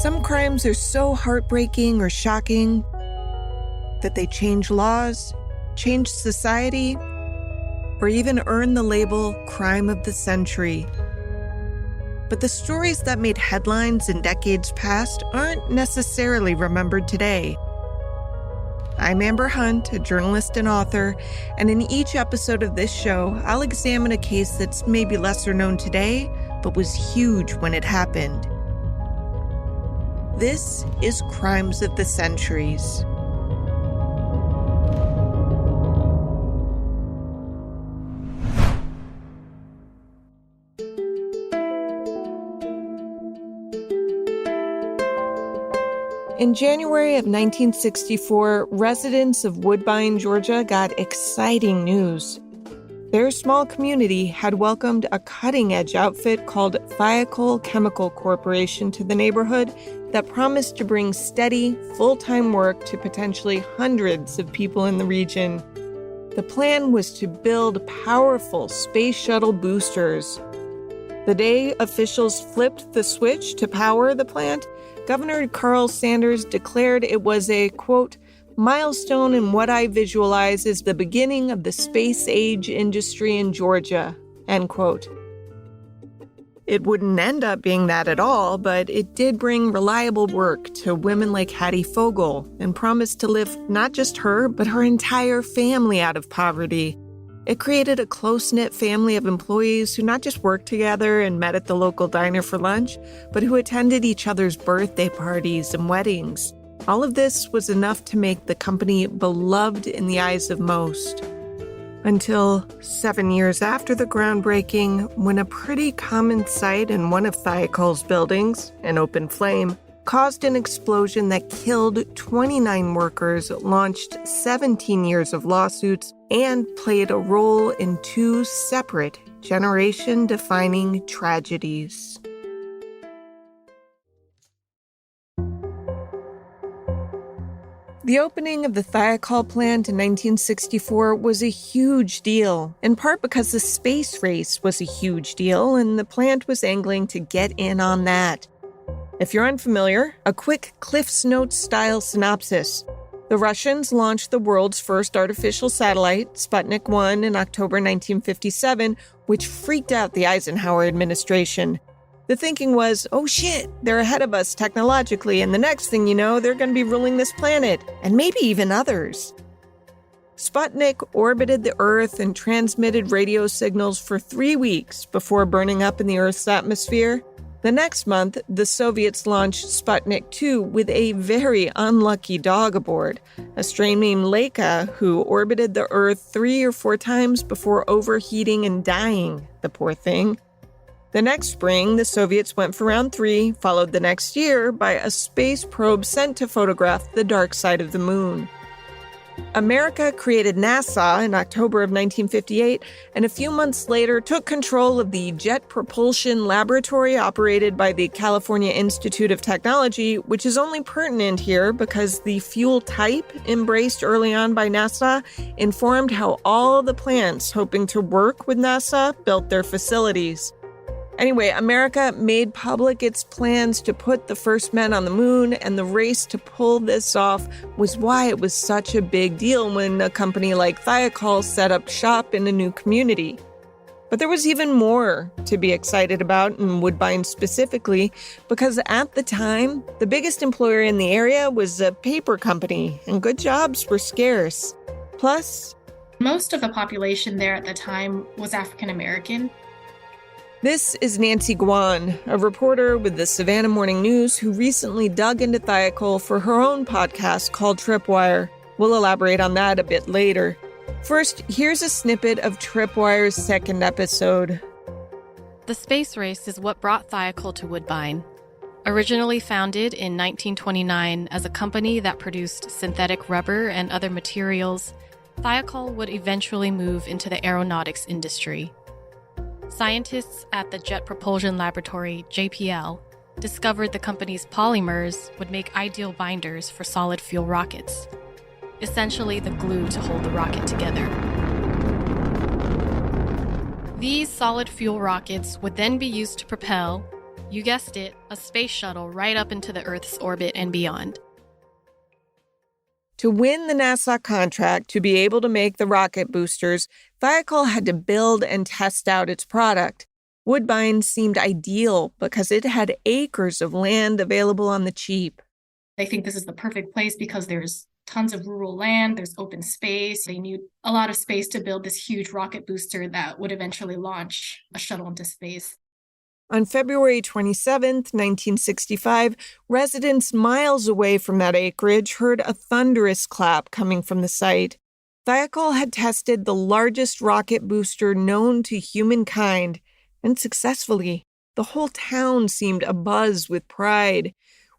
Some crimes are so heartbreaking or shocking that they change laws, change society, or even earn the label Crime of the Century. But the stories that made headlines in decades past aren't necessarily remembered today. I'm Amber Hunt, a journalist and author, and in each episode of this show, I'll examine a case that's maybe lesser known today, but was huge when it happened. This is Crimes of the Centuries. In January of 1964, residents of Woodbine, Georgia, got exciting news. Their small community had welcomed a cutting-edge outfit called Thiokol Chemical Corporation to the neighborhood that promised to bring steady, full-time work to potentially hundreds of people in the region. The plan was to build powerful space shuttle boosters. The day officials flipped the switch to power the plant, Governor Carl Sanders declared it was a, quote, milestone in what I visualize as the beginning of the space age industry in Georgia, end quote. It wouldn't end up being that at all, but it did bring reliable work to women like Hattie Fogel and promised to lift not just her, but her entire family out of poverty. It created a close-knit family of employees who not just worked together and met at the local diner for lunch, but who attended each other's birthday parties and weddings. All of this was enough to make the company beloved in the eyes of most. Until 7 years after the groundbreaking, when a pretty common sight in one of Thiokol's buildings, an open flame, caused an explosion that killed 29 workers, launched 17 years of lawsuits, and played a role in two separate generation-defining tragedies. The opening of the Thiokol plant in 1964 was a huge deal, in part because the space race was a huge deal, and the plant was angling to get in on that. If you're unfamiliar, a quick Cliff's Notes-style synopsis. The Russians launched the world's first artificial satellite, Sputnik 1, in October 1957, which freaked out the Eisenhower administration. The thinking was, oh shit, they're ahead of us technologically, and the next thing you know, they're going to be ruling this planet, and maybe even others. Sputnik orbited the Earth and transmitted radio signals for 3 weeks before burning up in the Earth's atmosphere. The next month, the Soviets launched Sputnik 2 with a very unlucky dog aboard, a stray named Laika, who orbited the Earth 3 or 4 times before overheating and dying, the poor thing. The next spring, the Soviets went for round 3, followed the next year by a space probe sent to photograph the dark side of the moon. America created NASA in October of 1958, and a few months later took control of the Jet Propulsion Laboratory operated by the California Institute of Technology, which is only pertinent here because the fuel type embraced early on by NASA informed how all the plants hoping to work with NASA built their facilities. Anyway, America made public its plans to put the first men on the moon, and the race to pull this off was why it was such a big deal when a company like Thiokol set up shop in a new community. But there was even more to be excited about in Woodbine specifically, because at the time, the biggest employer in the area was a paper company, and good jobs were scarce. Plus, most of the population there at the time was African American. This is Nancy Guan, a reporter with the Savannah Morning News who recently dug into Thiokol for her own podcast called Tripwire. We'll elaborate on that a bit later. First, here's a snippet of Tripwire's second episode. The space race is what brought Thiokol to Woodbine. Originally founded in 1929 as a company that produced synthetic rubber and other materials, Thiokol would eventually move into the aeronautics industry. Scientists at the Jet Propulsion Laboratory, JPL, discovered the company's polymers would make ideal binders for solid fuel rockets, essentially the glue to hold the rocket together. These solid fuel rockets would then be used to propel, You guessed it, a space shuttle right up into the Earth's orbit and beyond. To win the NASA contract to be able to make the rocket boosters, Thiokol had to build and test out its product. Woodbine seemed ideal because it had acres of land available on the cheap. They think this is the perfect place because there's tons of rural land, there's open space. They need a lot of space to build this huge rocket booster that would eventually launch a shuttle into space. On February 27, 1965, residents miles away from that acreage heard a thunderous clap coming from the site. Thiokol had tested the largest rocket booster known to humankind, and successfully. The whole town seemed abuzz with pride.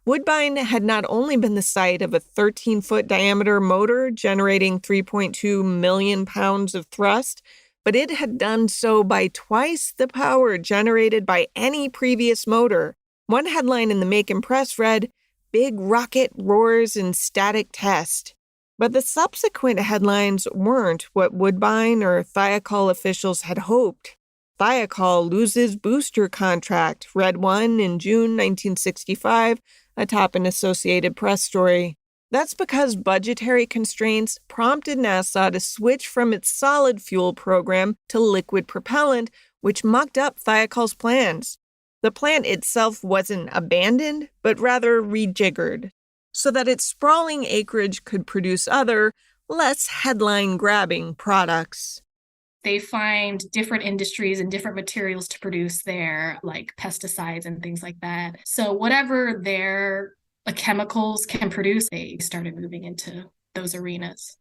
Woodbine had not only been the site of a 13-foot diameter motor generating 3.2 million pounds of thrust, but it had done so by twice the power generated by any previous motor. One headline in the Macon Press read, "Big Rocket Roars in Static Test." But the subsequent headlines weren't what Woodbine or Thiokol officials had hoped. Thiokol loses booster contract, read one in June 1965, atop an Associated Press story. That's because budgetary constraints prompted NASA to switch from its solid fuel program to liquid propellant, which mucked up Thiokol's plans. The plant itself wasn't abandoned, but rather rejiggered, so that its sprawling acreage could produce other, less headline-grabbing products. They find different industries and different materials to produce there, like pesticides and things like that. So whatever their chemicals can produce, they started moving into those arenas.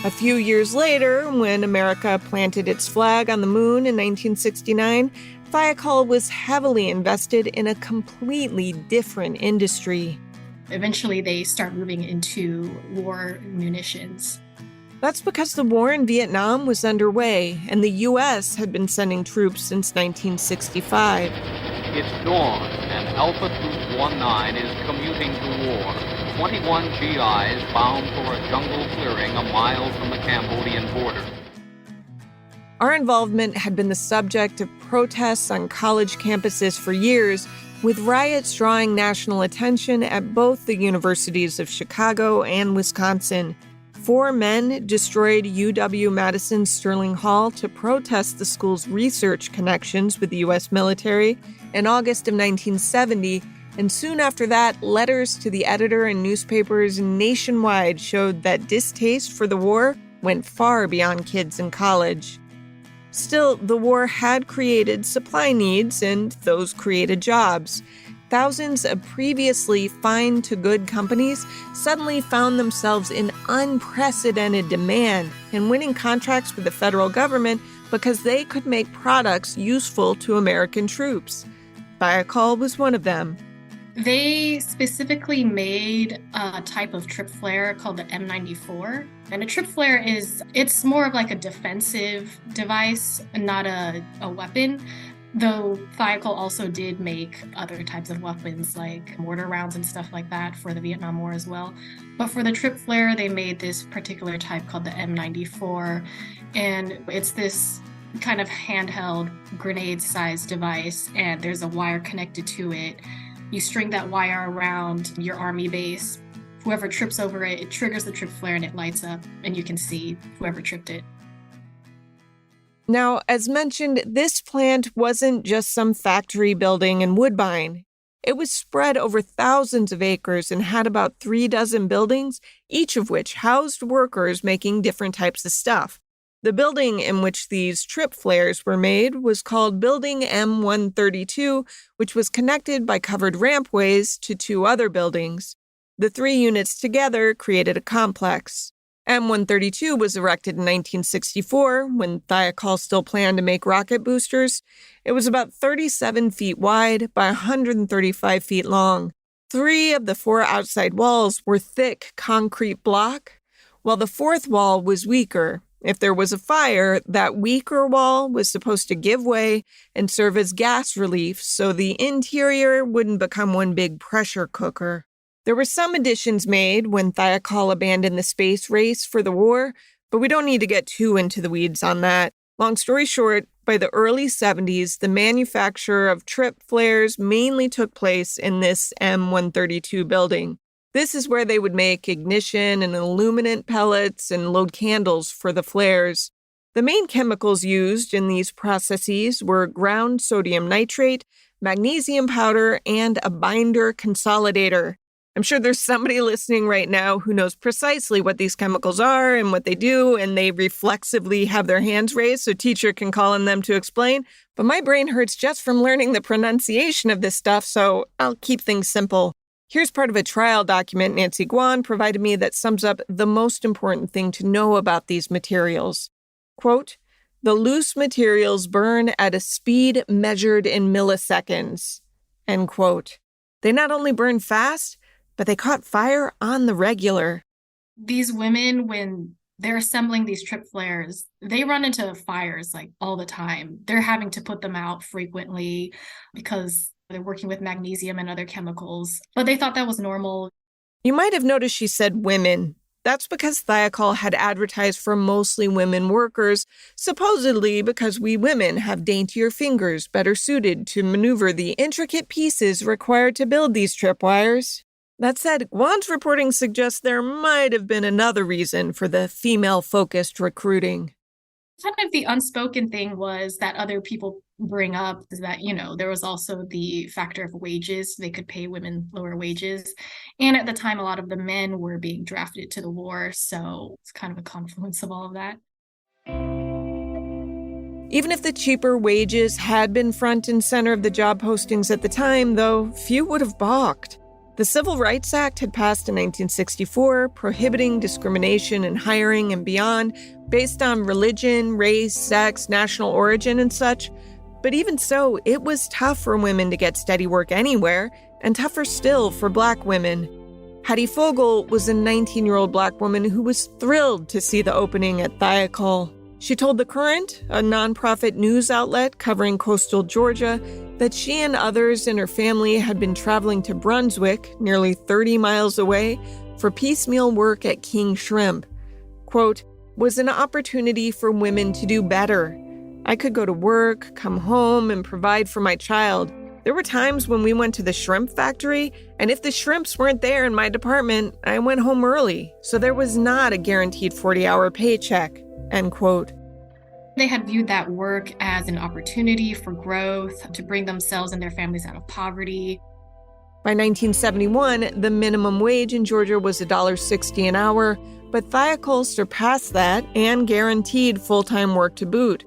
A few years later, when America planted its flag on the moon in 1969, Thiokol was heavily invested in a completely different industry. Eventually, they start moving into war munitions. That's because the war in Vietnam was underway, and the U.S. had been sending troops since 1965. It's dawn, and Alpha Troop 19 is commuting to war. 21 GIs bound for a jungle clearing a mile from the Cambodian border. Our involvement had been the subject of protests on college campuses for years, with riots drawing national attention at both the universities of Chicago and Wisconsin. 4 men destroyed UW-Madison's Sterling Hall to protest the school's research connections with the U.S. military in August of 1970, and soon after that, letters to the editor and newspapers nationwide showed that distaste for the war went far beyond kids in college. Still, the war had created supply needs, and those created jobs. Thousands of previously fine-to-good companies suddenly found themselves in unprecedented demand and winning contracts with the federal government because they could make products useful to American troops. Thiokol was one of them. They specifically made a type of trip flare called the M94. And a trip flare it's more of like a defensive device and not a weapon. Though Thiokol also did make other types of weapons like mortar rounds and stuff like that for the Vietnam War as well. But for the trip flare, they made this particular type called the M94. And it's this kind of handheld grenade-sized device, and there's a wire connected to it. You string that wire around your army base. Whoever trips over it, it triggers the trip flare and it lights up, and you can see whoever tripped it. Now, as mentioned, this plant wasn't just some factory building in Woodbine. It was spread over thousands of acres and had about 3 dozen buildings, each of which housed workers making different types of stuff. The building in which these trip flares were made was called Building M132, which was connected by covered rampways to 2 other buildings. The 3 units together created a complex. M132 was erected in 1964, when Thiokol still planned to make rocket boosters. It was about 37 feet wide by 135 feet long. 3 of the 4 outside walls were thick concrete block, while the 4th wall was weaker. If there was a fire, that weaker wall was supposed to give way and serve as gas relief so the interior wouldn't become one big pressure cooker. There were some additions made when Thiokol abandoned the space race for the war, but we don't need to get too into the weeds on that. Long story short, By the early 70s, the manufacture of trip flares mainly took place in this M132 building. This is where they would make ignition and illuminant pellets and load candles for the flares. The main chemicals used in these processes were ground sodium nitrate, magnesium powder, and a binder consolidator. I'm sure there's somebody listening right now who knows precisely what these chemicals are and what they do, and they reflexively have their hands raised so teacher can call on them to explain. But my brain hurts just from learning the pronunciation of this stuff, so I'll keep things simple. Here's part of a trial document Nancy Guan provided me that sums up the most important thing to know about these materials. Quote, "The loose materials burn at a speed measured in milliseconds." End quote. They not only burn fast, but they caught fire on the regular. These women, when they're assembling these trip flares, they run into fires like all the time. They're having to put them out frequently because they're working with magnesium and other chemicals. But they thought that was normal. You might have noticed she said women. That's because Thiokol had advertised for mostly women workers, supposedly because we women have daintier fingers better suited to maneuver the intricate pieces required to build these tripwires. That said, Guan's reporting suggests there might have been another reason for the female-focused recruiting. Kind of the unspoken thing was that other people bring up is that, there was also the factor of wages. They could pay women lower wages. And at the time, a lot of the men were being drafted to the war. So it's kind of a confluence of all of that. Even if the cheaper wages had been front and center of the job postings at the time, though, few would have balked. The Civil Rights Act had passed in 1964, prohibiting discrimination in hiring and beyond based on religion, race, sex, national origin, and such. But even so, it was tough for women to get steady work anywhere, and tougher still for Black women. Hattie Fogel was a 19-year-old Black woman who was thrilled to see the opening at Thiokol. She told The Current, a nonprofit news outlet covering coastal Georgia, that she and others in her family had been traveling to Brunswick, nearly 30 miles away, for piecemeal work at King Shrimp. Quote, "Was an opportunity for women to do better. I could go to work, come home, and provide for my child. There were times when we went to the shrimp factory, and if the shrimps weren't there in my department, I went home early, so there was not a guaranteed 40-hour paycheck." End quote. They had viewed that work as an opportunity for growth, to bring themselves and their families out of poverty. By 1971, the minimum wage in Georgia was $1.60 an hour, but Thiokol surpassed that and guaranteed full-time work to boot.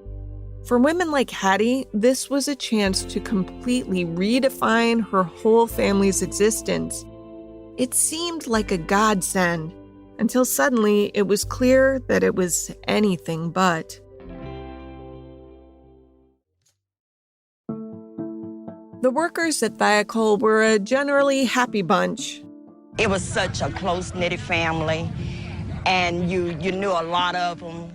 For women like Hattie, this was a chance to completely redefine her whole family's existence. It seemed like a godsend, until suddenly it was clear that it was anything but. The workers at Thiokol were a generally happy bunch. It was such a close-knit family, and you knew a lot of them.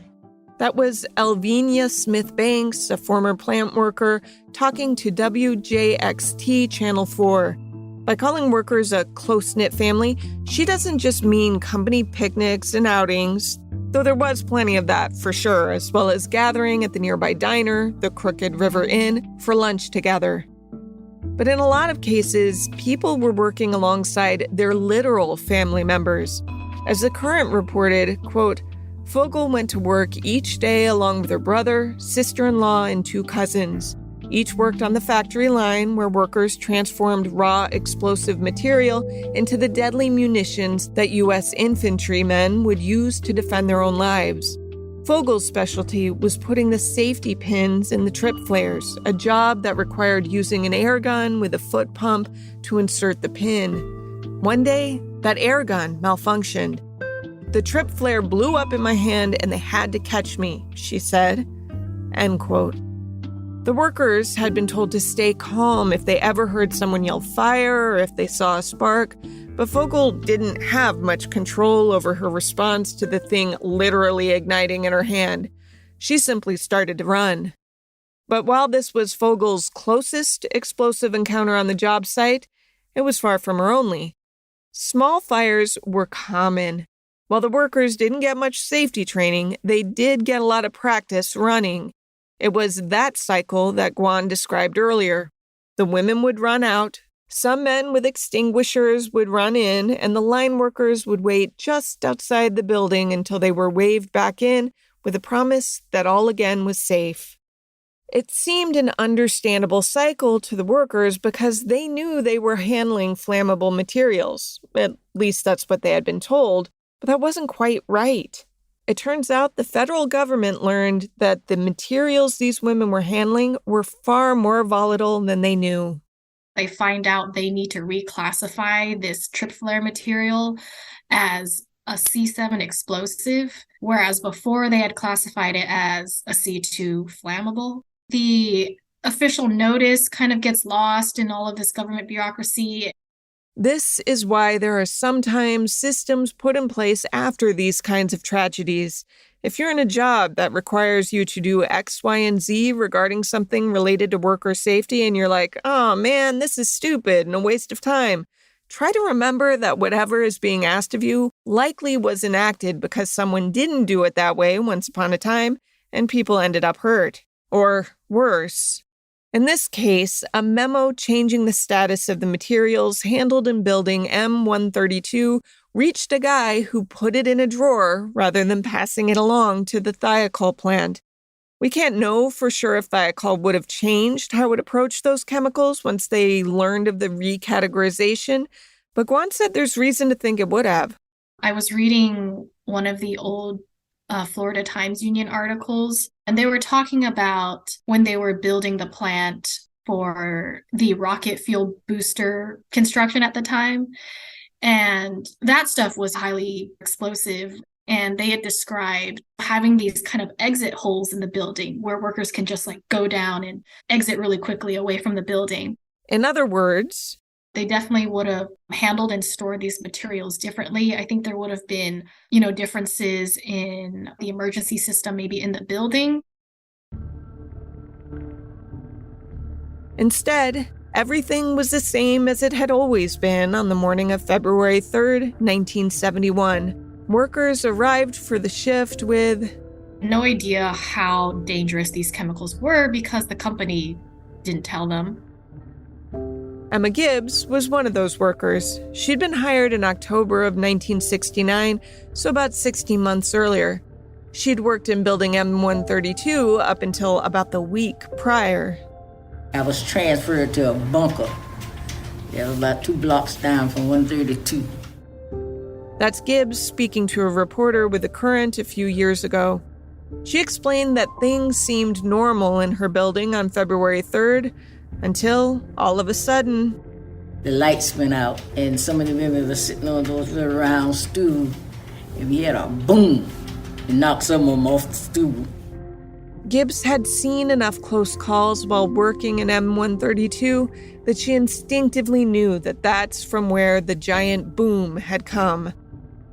That was Elvenia Smith-Banks, a former plant worker, talking to WJXT Channel 4. By calling workers a close-knit family, she doesn't just mean company picnics and outings, though there was plenty of that for sure, as well as gathering at the nearby diner, the Crooked River Inn, for lunch together. But in a lot of cases, people were working alongside their literal family members. As The Current reported, quote, "Fogel went to work each day along with her brother, sister-in-law, and 2 cousins. Each worked on the factory line where workers transformed raw explosive material into the deadly munitions that U.S. infantrymen would use to defend their own lives. Fogel's specialty was putting the safety pins in the trip flares, a job that required using an air gun with a foot pump to insert the pin. One day, that air gun malfunctioned. The trip flare blew up in my hand and they had to catch me," she said. End quote. The workers had been told to stay calm if they ever heard someone yell fire or if they saw a spark, but Fogel didn't have much control over her response to the thing literally igniting in her hand. She simply started to run. But while this was Fogel's closest explosive encounter on the job site, it was far from her only. Small fires were common. While the workers didn't get much safety training, they did get a lot of practice running. It was that cycle that Guan described earlier. The women would run out, some men with extinguishers would run in, and the line workers would wait just outside the building until they were waved back in with a promise that all again was safe. It seemed an understandable cycle to the workers because they knew they were handling flammable materials. At least that's what they had been told, but that wasn't quite right. It turns out the federal government learned that the materials these women were handling were far more volatile than they knew. They find out they need to reclassify this trip flare material as a C7 explosive, whereas before they had classified it as a C2 flammable. The official notice kind of gets lost in all of this government bureaucracy. This is why there are sometimes systems put in place after these kinds of tragedies. If you're in a job that requires you to do X, Y, and Z regarding something related to worker safety, and you're like, oh man, this is stupid and a waste of time, try to remember that whatever is being asked of you likely was enacted because someone didn't do it that way once upon a time, and people ended up hurt. Or worse. In this case, a memo changing the status of the materials handled in building M132 reached a guy who put it in a drawer rather than passing it along to the Thiokol plant. We can't know for sure if Thiokol would have changed how it approached those chemicals once they learned of the recategorization, but Guan said there's reason to think it would have. I was reading one of the old Florida Times Union articles, and they were talking about when they were building the plant for the rocket fuel booster construction at the time. And that stuff was highly explosive. And they had described having these kind of exit holes in the building where workers can just like go down and exit really quickly away from the building. In other words, they definitely would have handled and stored these materials differently. I think there would have been, differences in the emergency system, maybe in the building. Instead, everything was the same as it had always been on the morning of February 3rd, 1971. Workers arrived for the shift with no idea how dangerous these chemicals were because the company didn't tell them. Emma Gibbs was one of those workers. She'd been hired in October of 1969, so about 16 months earlier. She'd worked in building M132 up until about the week prior. I was transferred to a bunker. It was about 2 blocks down from 132. That's Gibbs speaking to a reporter with The Current a few years ago. She explained that things seemed normal in her building on February 3rd, until, all of a sudden, the lights went out, and some of the women were sitting on those little round stools, and we had a boom, and knocked some of them off the stool. Gibbs had seen enough close calls while working in M132 that she instinctively knew that that's from where the giant boom had come.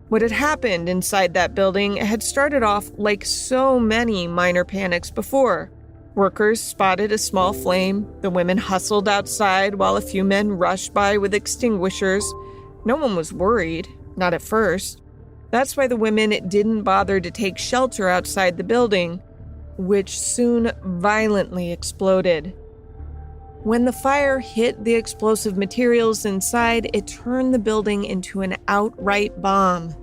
What had happened inside that building had started off like so many minor panics before. Workers spotted a small flame, the women hustled outside while a few men rushed by with extinguishers. No one was worried, not at first. That's why the women didn't bother to take shelter outside the building, which soon violently exploded. When the fire hit the explosive materials inside, it turned the building into an outright bomb,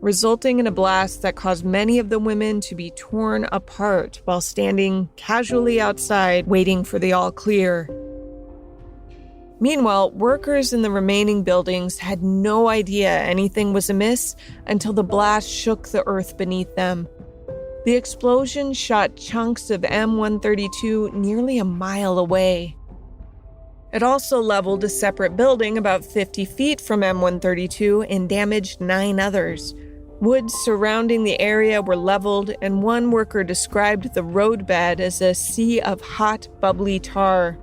resulting in a blast that caused many of the women to be torn apart while standing casually outside waiting for the all clear. Meanwhile, workers in the remaining buildings had no idea anything was amiss until the blast shook the earth beneath them. The explosion shot chunks of M132 nearly a mile away. It also leveled a separate building about 50 feet from M132 and damaged 9 others. Woods surrounding the area were leveled, and one worker described the roadbed as a sea of hot, bubbly tar.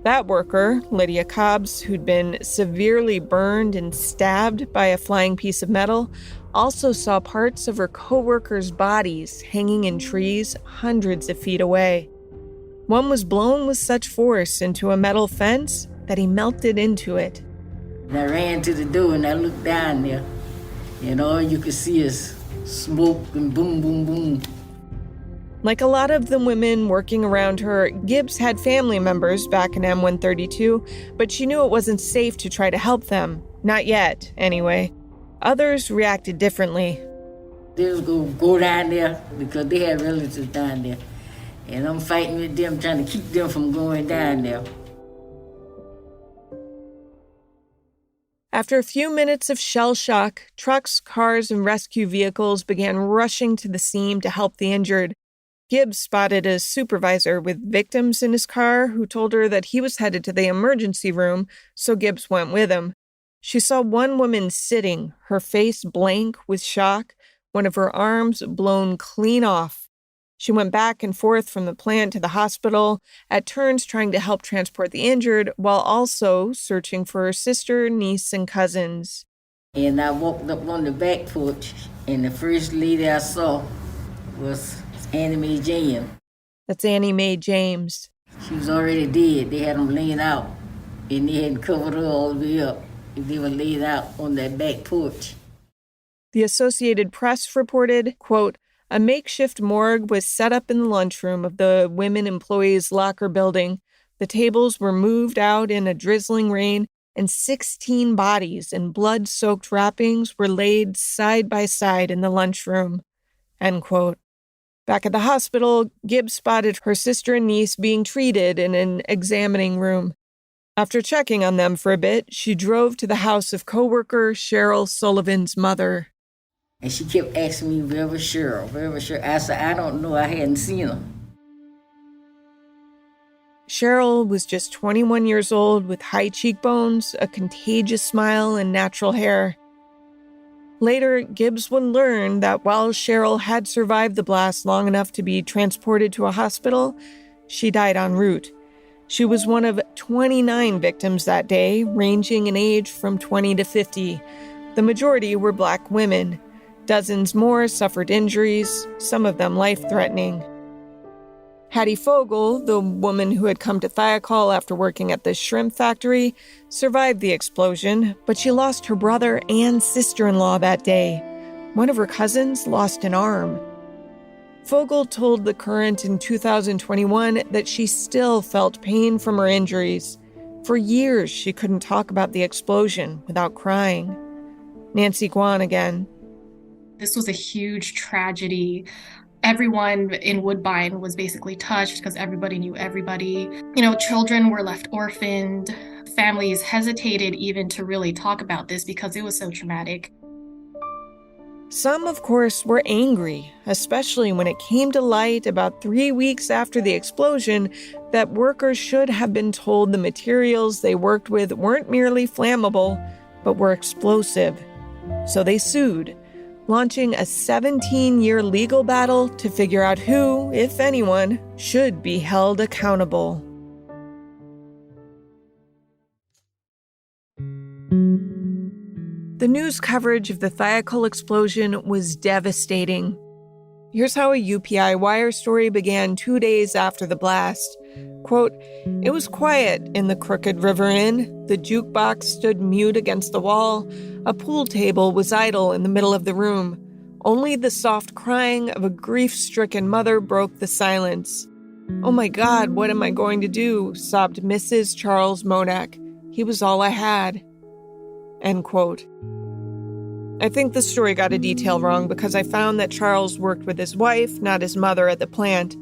That worker, Lydia Cobbs, who'd been severely burned and stabbed by a flying piece of metal, also saw parts of her co-workers' bodies hanging in trees hundreds of feet away. One was blown with such force into a metal fence that he melted into it. And I ran to the door and I looked down there, and all you could see is smoke and boom, boom, boom. Like a lot of the women working around her, Gibbs had family members back in M132, but she knew it wasn't safe to try to help them. Not yet, anyway. Others reacted differently. They was going to go down there because they had relatives down there. And I'm fighting with them, trying to keep them from going down there. After a few minutes of shell shock, trucks, cars, and rescue vehicles began rushing to the scene to help the injured. Gibbs spotted a supervisor with victims in his car who told her that he was headed to the emergency room, so Gibbs went with him. She saw one woman sitting, her face blank with shock, one of her arms blown clean off. She went back and forth from the plant to the hospital, at turns trying to help transport the injured, while also searching for her sister, niece, and cousins. And I walked up on the back porch, and the first lady I saw was Annie Mae James. That's Annie Mae James. She was already dead. They had them laying out, and they hadn't covered her all the way up. They were laid out on that back porch. The Associated Press reported, quote, a makeshift morgue was set up in the lunchroom of the women employees' locker building. The tables were moved out in a drizzling rain, and 16 bodies in blood-soaked wrappings were laid side by side in the lunchroom, end quote. Back at the hospital, Gibbs spotted her sister and niece being treated in an examining room. After checking on them for a bit, she drove to the house of coworker Cheryl Sullivan's mother. And she kept asking me, where was Cheryl? I said, I don't know, I hadn't seen her. Cheryl was just 21 years old with high cheekbones, a contagious smile, and natural hair. Later, Gibbs would learn that while Cheryl had survived the blast long enough to be transported to a hospital, she died en route. She was one of 29 victims that day, ranging in age from 20 to 50. The majority were Black women. Dozens more suffered injuries, some of them life-threatening. Hattie Fogel, the woman who had come to Thiokol after working at the shrimp factory, survived the explosion, but she lost her brother and sister-in-law that day. One of her cousins lost an arm. Fogel told The Current in 2021 that she still felt pain from her injuries. For years, she couldn't talk about the explosion without crying. Nancy Guan again. This was a huge tragedy. Everyone in Woodbine was basically touched because everybody knew everybody. Children were left orphaned. Families hesitated even to really talk about this because it was so traumatic. Some, of course, were angry, especially when it came to light about 3 weeks after the explosion that workers should have been told the materials they worked with weren't merely flammable, but were explosive. So they sued, launching a 17-year legal battle to figure out who, if anyone, should be held accountable. The news coverage of the Thiokol explosion was devastating. Here's how a UPI Wire story began 2 days after the blast. Quote, it was quiet in the Crooked River Inn. The jukebox stood mute against the wall. A pool table was idle in the middle of the room. Only the soft crying of a grief-stricken mother broke the silence. Oh my God, what am I going to do? Sobbed Mrs. Charles Modak. He was all I had. End quote. I think the story got a detail wrong because I found that Charles worked with his wife, not his mother, at the plant.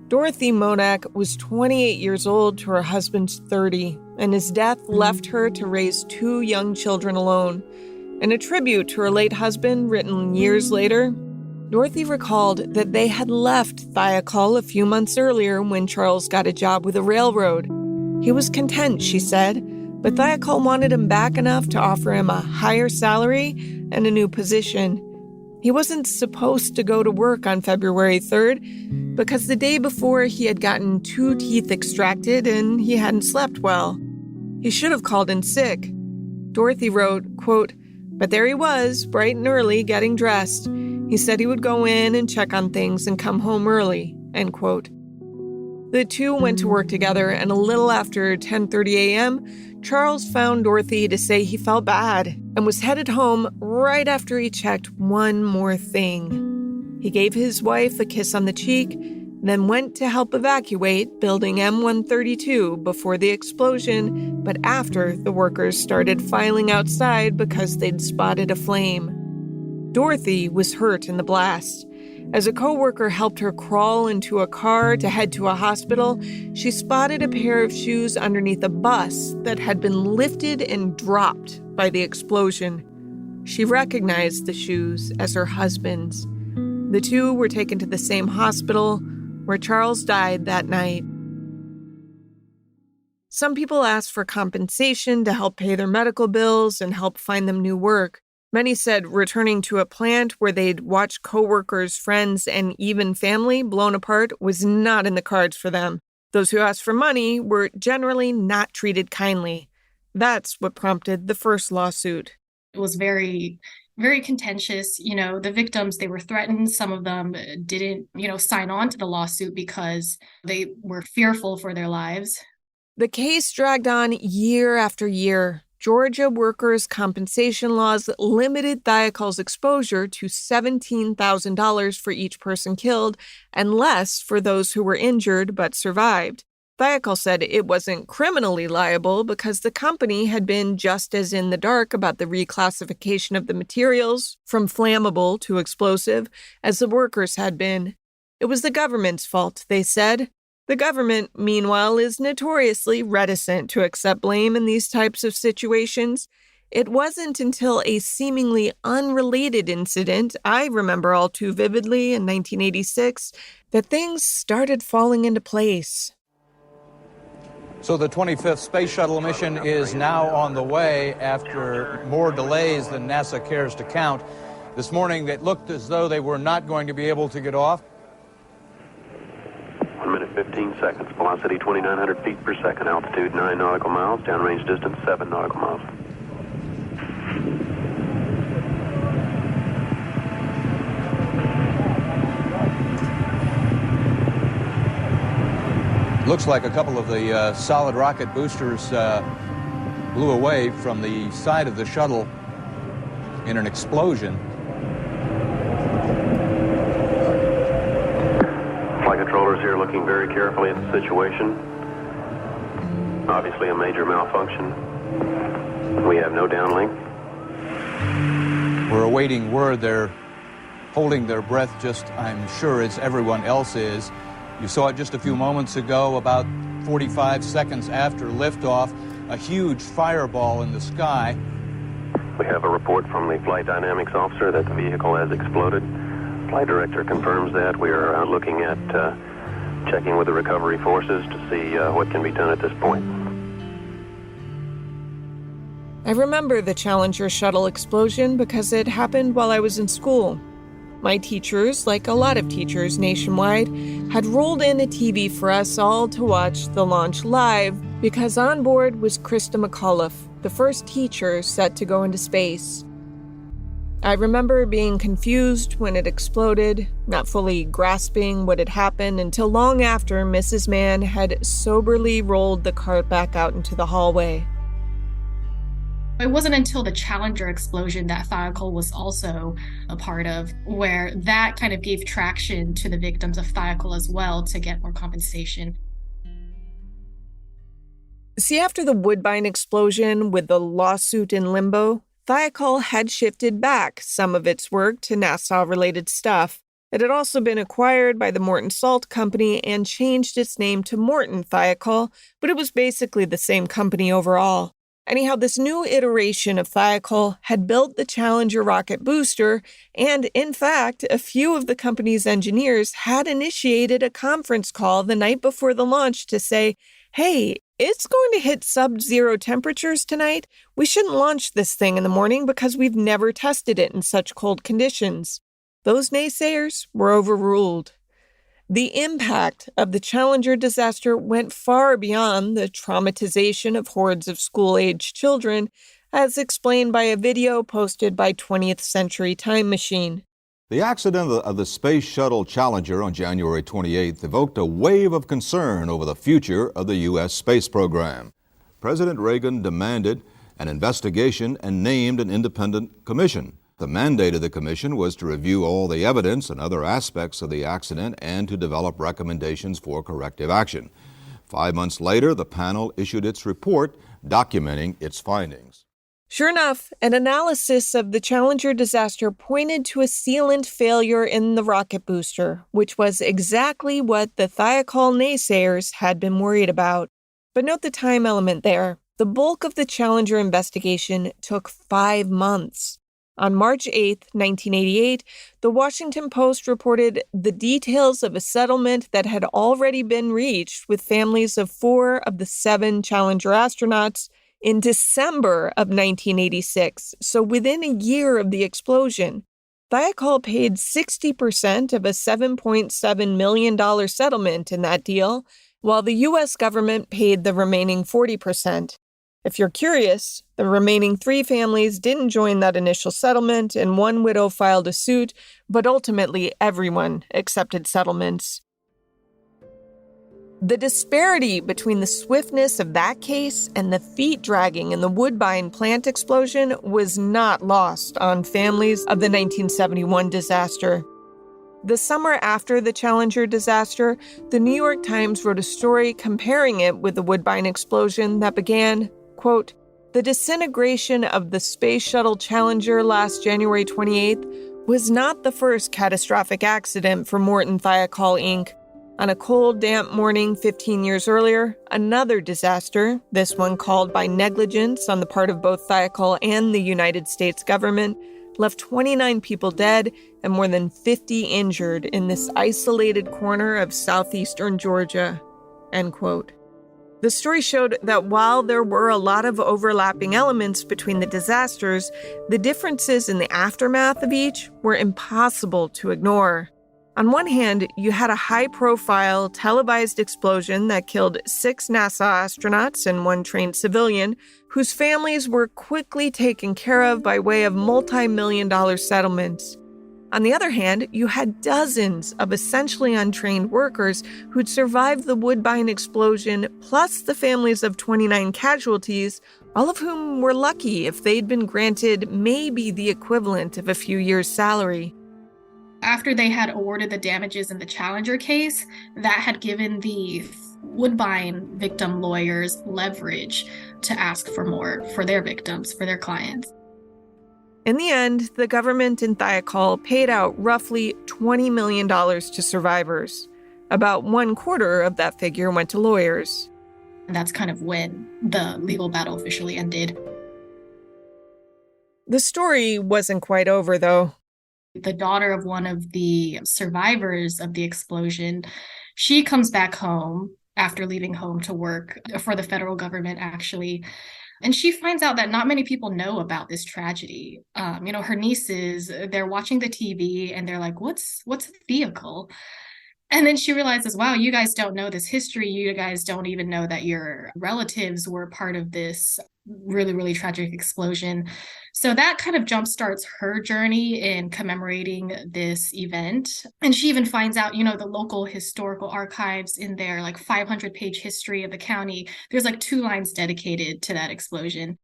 Dorothy Modak was 28 years old to her husband's 30, and his death left her to raise 2 young children alone. In a tribute to her late husband, written years later, Dorothy recalled that they had left Thiokol a few months earlier when Charles got a job with a railroad. He was content, she said, but Thiokol wanted him back enough to offer him a higher salary and a new position. He wasn't supposed to go to work on February 3rd because the day before he had gotten 2 teeth extracted and he hadn't slept well. He should have called in sick. Dorothy wrote, quote, but there he was, bright and early, getting dressed. He said he would go in and check on things and come home early, end quote. The two went to work together, and a little after 10:30 a.m., Charles found Dorothy to say he felt bad and was headed home right after he checked one more thing. He gave his wife a kiss on the cheek then went to help evacuate Building M132 before the explosion, but after the workers started filing outside because they'd spotted a flame. Dorothy was hurt in the blast. As a coworker helped her crawl into a car to head to a hospital, she spotted a pair of shoes underneath a bus that had been lifted and dropped by the explosion. She recognized the shoes as her husband's. The two were taken to the same hospital where Charles died that night. Some people asked for compensation to help pay their medical bills and help find them new work. Many said returning to a plant where they'd watch coworkers, friends, and even family blown apart was not in the cards for them. Those who asked for money were generally not treated kindly. That's what prompted the first lawsuit. It was very, very contentious. The victims, they were threatened. Some of them didn't, sign on to the lawsuit because they were fearful for their lives. The case dragged on year after year. Georgia workers' compensation laws limited Thiokol's exposure to $17,000 for each person killed and less for those who were injured but survived. Thiokol said it wasn't criminally liable because the company had been just as in the dark about the reclassification of the materials from flammable to explosive as the workers had been. It was the government's fault, they said. The government, meanwhile, is notoriously reticent to accept blame in these types of situations. It wasn't until a seemingly unrelated incident I remember all too vividly in 1986 that things started falling into place. So the 25th Space Shuttle mission is now on the way after more delays than NASA cares to count. This morning, it looked as though they were not going to be able to get off. 1 minute, 15 seconds. Velocity 2,900 feet per second. Altitude 9 nautical miles. Downrange distance 7 nautical miles. Looks like a couple of the solid rocket boosters blew away from the side of the shuttle in an explosion. Flight controllers here looking very carefully at the situation. Obviously a major malfunction. We have no downlink. We're awaiting word. They're holding their breath just, I'm sure, as everyone else is. You saw it just a few moments ago, about 45 seconds after liftoff, a huge fireball in the sky. We have a report from the flight dynamics officer that the vehicle has exploded. Flight director confirms that. We are looking at checking with the recovery forces to see what can be done at this point. I remember the Challenger shuttle explosion because it happened while I was in school. My teachers, like a lot of teachers nationwide, had rolled in a TV for us all to watch the launch live because on board was Krista McAuliffe, the first teacher set to go into space. I remember being confused when it exploded, not fully grasping what had happened until long after Mrs. Mann had soberly rolled the cart back out into the hallway. It wasn't until the Challenger explosion that Thiokol was also a part of, where that kind of gave traction to the victims of Thiokol as well to get more compensation. See, after the Woodbine explosion with the lawsuit in limbo, Thiokol had shifted back some of its work to NASA-related stuff. It had also been acquired by the Morton Salt Company and changed its name to Morton Thiokol, but it was basically the same company overall. Anyhow, this new iteration of Thiokol had built the Challenger rocket booster, and in fact, a few of the company's engineers had initiated a conference call the night before the launch to say, hey, it's going to hit sub-zero temperatures tonight. We shouldn't launch this thing in the morning because we've never tested it in such cold conditions. Those naysayers were overruled. The impact of the Challenger disaster went far beyond the traumatization of hordes of school-aged children, as explained by a video posted by 20th Century Time Machine. The accident of the Space Shuttle Challenger on January 28th evoked a wave of concern over the future of the U.S. space program. President Reagan demanded an investigation and named an independent commission. The mandate of the commission was to review all the evidence and other aspects of the accident and to develop recommendations for corrective action. 5 months later, the panel issued its report documenting its findings. Sure enough, an analysis of the Challenger disaster pointed to a sealant failure in the rocket booster, which was exactly what the Thiokol naysayers had been worried about. But note the time element there. The bulk of the Challenger investigation took 5 months. On March 8, 1988, the Washington Post reported the details of a settlement that had already been reached with families of 4 of the 7 Challenger astronauts in December of 1986, so within a year of the explosion. Thiokol paid 60% of a $7.7 million settlement in that deal, while the U.S. government paid the remaining 40%. If you're curious, the remaining 3 families didn't join that initial settlement, and 1 widow filed a suit, but ultimately everyone accepted settlements. The disparity between the swiftness of that case and the feet dragging in the Woodbine plant explosion was not lost on families of the 1971 disaster. The summer after the Challenger disaster, the New York Times wrote a story comparing it with the Woodbine explosion that began, quote, "The disintegration of the Space Shuttle Challenger last January 28th was not the first catastrophic accident for Morton Thiokol, Inc. On a cold, damp morning 15 years earlier, another disaster, this one called by negligence on the part of both Thiokol and the United States government, left 29 people dead and more than 50 injured in this isolated corner of southeastern Georgia," end quote. The story showed that while there were a lot of overlapping elements between the disasters, the differences in the aftermath of each were impossible to ignore. On one hand, you had a high-profile, televised explosion that killed 6 NASA astronauts and 1 trained civilian, whose families were quickly taken care of by way of multi-million-dollar settlements. On the other hand, you had dozens of essentially untrained workers who'd survived the Woodbine explosion, plus the families of 29 casualties, all of whom were lucky if they'd been granted maybe the equivalent of a few years' salary. After they had awarded the damages in the Challenger case, that had given the Woodbine victim lawyers leverage to ask for more for their victims, for their clients. In the end, the government in Thiokol paid out roughly $20 million to survivors. About 1/4 of that figure went to lawyers. And that's kind of when the legal battle officially ended. The story wasn't quite over, though. The daughter of one of the survivors of the explosion, she comes back home after leaving home to work for the federal government, actually. And she finds out that not many people know about this tragedy. Her nieces, they're watching the TV and they're like, what's a Thiokol? And then she realizes, wow, you guys don't know this history. You guys don't even know that your relatives were part of this really, really tragic explosion. So that kind of jumpstarts her journey in commemorating this event. And she even finds out, the local historical archives in their 500-page history of the county, there's 2 lines dedicated to that explosion.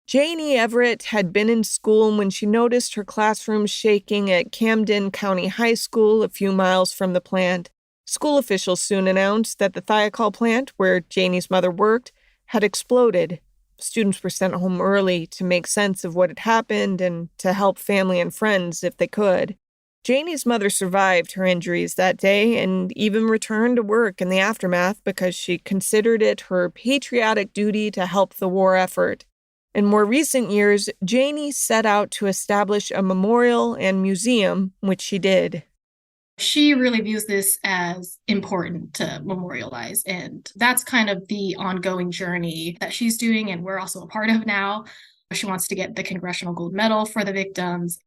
Janie Everett had been in school when she noticed her classroom shaking at Camden County High School a few miles from the plant. School officials soon announced that the Thiokol plant, where Janie's mother worked, had exploded. Students were sent home early to make sense of what had happened and to help family and friends if they could. Janie's mother survived her injuries that day and even returned to work in the aftermath because she considered it her patriotic duty to help the war effort. In more recent years, Janie set out to establish a memorial and museum, which she did. She really views this as important to memorialize, and that's kind of the ongoing journey that she's doing, and we're also a part of now. She wants to get the Congressional Gold Medal for the victims.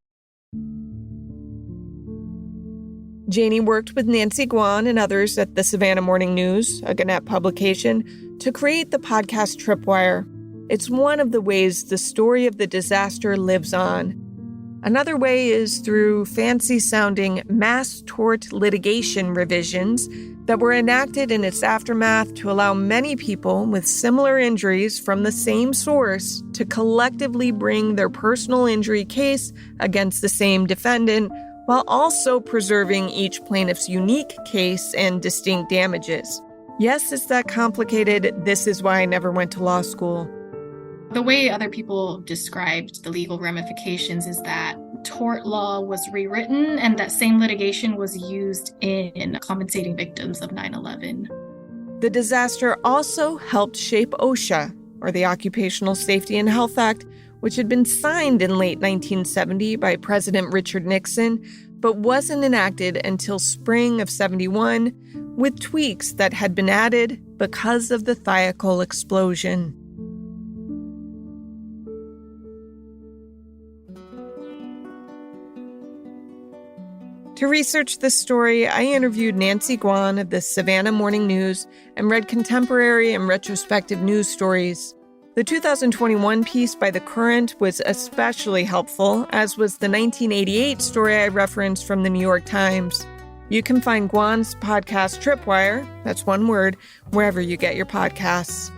Janie worked with Nancy Guan and others at the Savannah Morning News, a Gannett publication, to create the podcast Tripwire. It's one of the ways the story of the disaster lives on. Another way is through fancy-sounding mass tort litigation revisions that were enacted in its aftermath to allow many people with similar injuries from the same source to collectively bring their personal injury case against the same defendant, while also preserving each plaintiff's unique case and distinct damages. Yes, it's that complicated. This is why I never went to law school. The way other people described the legal ramifications is that tort law was rewritten and that same litigation was used in compensating victims of 9/11. The disaster also helped shape OSHA, or the Occupational Safety and Health Act, which had been signed in late 1970 by President Richard Nixon, but wasn't enacted until spring of 71, with tweaks that had been added because of the Thiokol explosion. To research this story, I interviewed Nancy Guan of the Savannah Morning News and read contemporary and retrospective news stories. The 2021 piece by The Current was especially helpful, as was the 1988 story I referenced from the New York Times. You can find Guan's podcast Tripwire, that's one word, wherever you get your podcasts.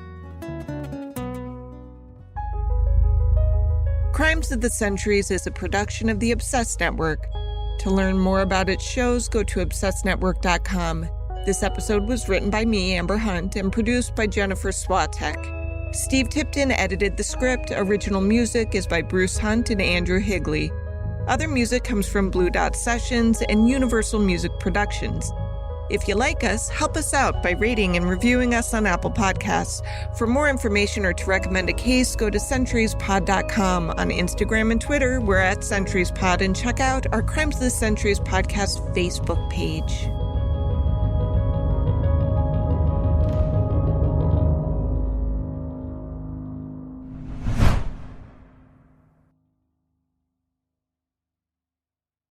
Crimes of the Centuries is a production of the Ep6 Network. To learn more about its shows, go to obsessednetwork.com. This episode was written by me, Amber Hunt, and produced by Jennifer Swatek. Steve Tipton edited the script. Original music is by Bruce Hunt and Andrew Higley. Other music comes from Blue Dot Sessions and Universal Music Productions. If you like us, help us out by rating and reviewing us on Apple Podcasts. For more information or to recommend a case, go to centuriespod.com. On Instagram and Twitter, we're at centuriespod, and check out our Crimes of the Centuries podcast Facebook page.